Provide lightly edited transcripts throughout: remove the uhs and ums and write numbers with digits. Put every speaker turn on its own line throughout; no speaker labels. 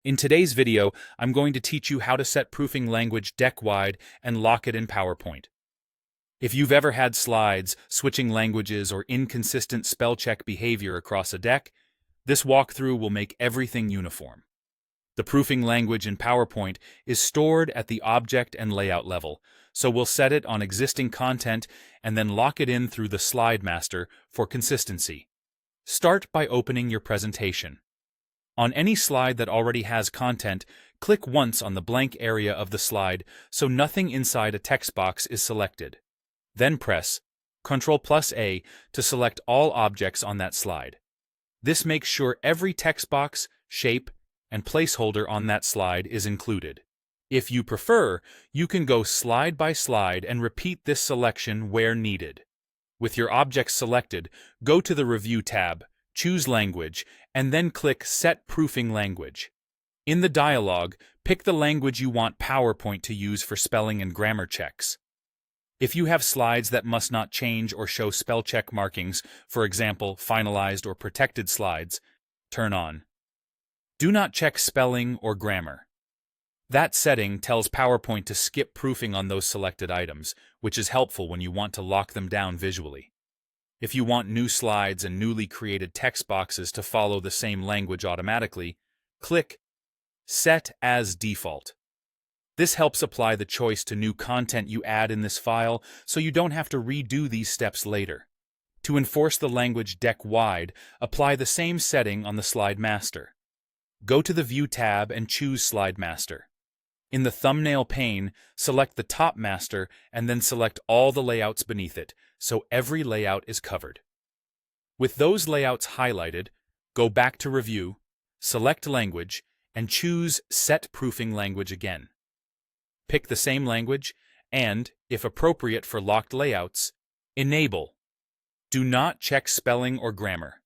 In today's video, I'm going to teach you how to set proofing language deck-wide and lock it in PowerPoint. If you've ever had slides, switching languages, or inconsistent spell check behavior across a deck, this walkthrough will make everything uniform. The proofing language in PowerPoint is stored at the object and layout level, so we'll set it on existing content and then lock it in through the slide master for consistency. Start by opening your presentation. On any slide that already has content, click once on the blank area of the slide so nothing inside a text box is selected. Then press Ctrl+A to select all objects on that slide. This makes sure every text box, shape, and placeholder on that slide is included. If you prefer, you can go slide by slide and repeat this selection where needed. With your objects selected, go to the Review tab, choose Language, and then click Set Proofing Language. In the dialog, pick the language you want PowerPoint to use for spelling and grammar checks. If you have slides that must not change or show spell check markings, for example, finalized or protected slides, turn on. Do not check spelling or grammar. That setting tells PowerPoint to skip proofing on those selected items, which is helpful when you want to lock them down visually. If you want new slides and newly created text boxes to follow the same language automatically, click Set as Default. This helps apply the choice to new content you add in this file so you don't have to redo these steps later. To enforce the language deck-wide, apply the same setting on the Slide Master. Go to the View tab and choose Slide Master. In the thumbnail pane, select the top master and then select all the layouts beneath it, so every layout is covered. With those layouts highlighted, go back to Review, select Language, and choose Set Proofing Language again. Pick the same language and, if appropriate for locked layouts, enable. Do not check spelling or grammar.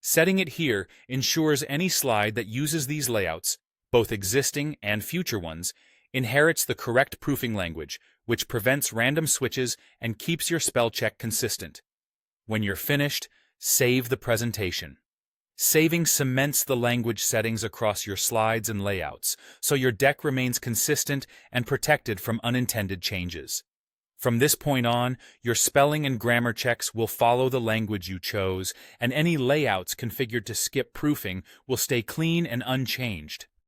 Setting it here ensures any slide that uses these layouts, both existing and future ones, inherits the correct proofing language, which prevents random switches and keeps your spell check consistent. When you're finished, save the presentation. Saving cements the language settings across your slides and layouts, so your deck remains consistent and protected from unintended changes. From this point on, your spelling and grammar checks will follow the language you chose, and any layouts configured to skip proofing will stay clean and unchanged.